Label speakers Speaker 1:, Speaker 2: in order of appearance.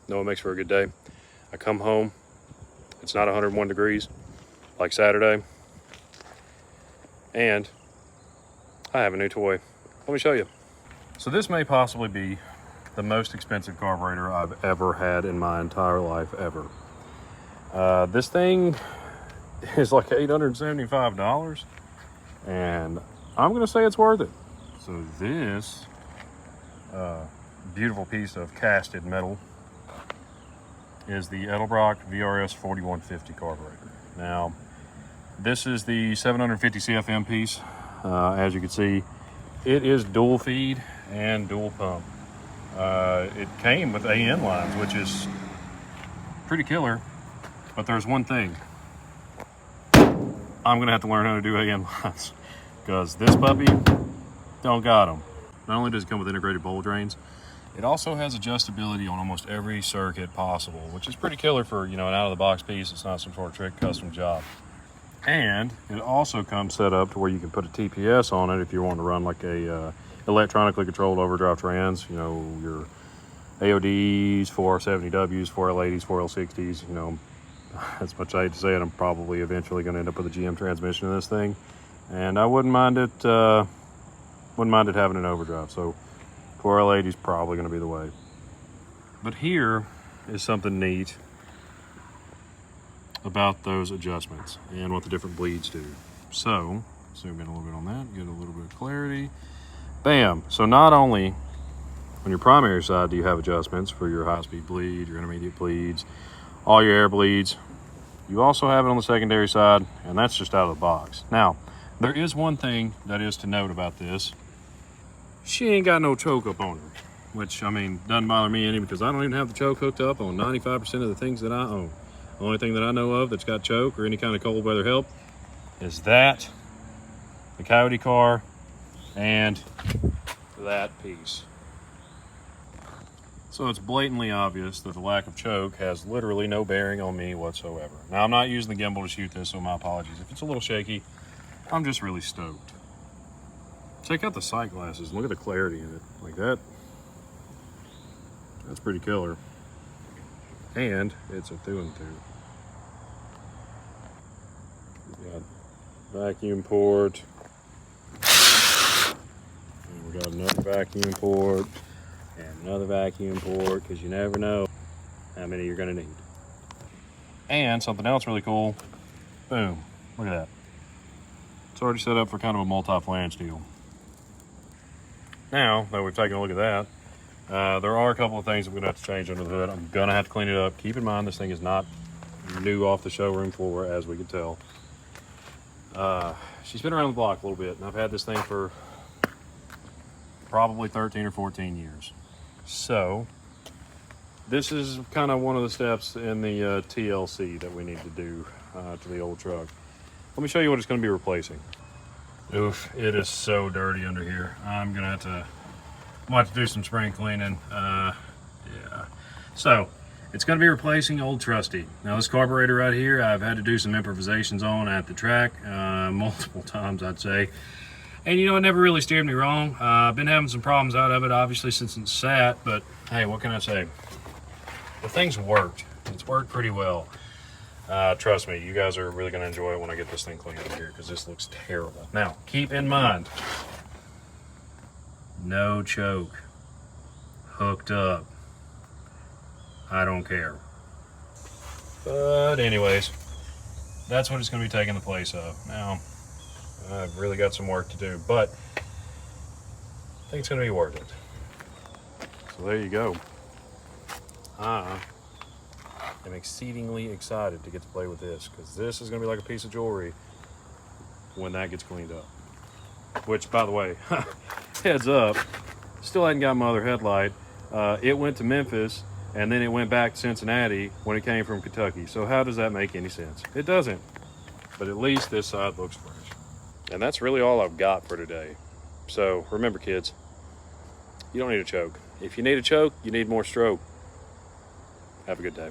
Speaker 1: know it makes for a good day. I come home, it's not 101 degrees like Saturday, and I have a new toy. Let me show you. So this may possibly be the most expensive carburetor I've ever had in my entire life ever. This thing is like $875, and I'm gonna say it's worth it. So this beautiful piece of casted metal is the Edelbrock VRS-4150 carburetor. Now, this is the 750 CFM piece. As you can see, it is dual feed and dual pump. It came with AN lines, which is pretty killer, but there's one thing. I'm gonna have to learn how to do AN lines, because this puppy don't got them. Not only does it come with integrated bowl drains, it also has adjustability on almost every circuit possible, which is pretty killer for, you know, an out-of-the-box piece. It's not some sort of trick custom job. And it also comes set up to where you can put a TPS on it if you want to run like a electronically controlled overdrive trans, you know, your AODs, 470Ws, 4L80s, 4L60s, you know. As much as I hate to say it, I'm probably eventually going to end up with a GM transmission in this thing, and I wouldn't mind it having an overdrive. So 4L80 is probably going to be the way. But here is something neat about those adjustments and what the different bleeds do. So zoom in a little bit on that, get a little bit of clarity. Bam! So not only on your primary side do you have adjustments for your high-speed bleed, your intermediate bleeds, all your air bleeds, you also have it on the secondary side, and that's just out of the box. Now, there is one thing that is to note about this. She ain't got no choke up on her, which, I mean, doesn't bother me any, because I don't even have the choke hooked up on 95% of the things that I own. The only thing that I know of that's got choke or any kind of cold weather help is that, the Coyote car, and that piece. So it's blatantly obvious that the lack of choke has literally no bearing on me whatsoever. Now, I'm not using the gimbal to shoot this, so my apologies. If it's a little shaky, I'm just really stoked. Check out the sight glasses. Look at the clarity in it. Like that. That's pretty killer. And it's a through and through. We got vacuum port. And we got another vacuum port. And another vacuum port, because you never know how many you're going to need. And something else really cool. Boom. Look at that. It's already set up for kind of a multi-flange deal. Now that we've taken a look at that, there are a couple of things I'm going to have to change under the hood. I'm going to have to clean it up. Keep in mind, this thing is not new off the showroom floor, as we can tell. She's been around the block a little bit, and I've had this thing for probably 13 or 14 years. So this is kind of one of the steps in the TLC that we need to do to the old truck. Let me show you what it's going to be replacing. Oof, it is so dirty under here. I'm gonna have to do some spring cleaning. Yeah. So it's gonna be replacing old Trusty. Now this carburetor right here, I've had to do some improvisations on at the track multiple times, I'd say. And you know, it never really steered me wrong. I've been having some problems out of it, obviously, since it's sat, but hey, what can I say? The thing's worked. It's worked pretty well. Trust me, you guys are really going to enjoy it when I get this thing cleaned up here, because this looks terrible. Now, keep in mind, no choke, hooked up. I don't care. But anyways, that's what it's going to be taking the place of. Now, I've really got some work to do, but I think it's going to be worth it. So there you go. I'm exceedingly excited to get to play with this, because this is going to be like a piece of jewelry when that gets cleaned up. Which, by the way, heads up, still hadn't got my other headlight. It went to Memphis, and then it went back to Cincinnati when it came from Kentucky. So how does that make any sense? It doesn't. But at least this side looks fresh. And that's really all I've got for today. So remember, kids, you don't need a choke. If you need a choke, you need more stroke. Have a good day.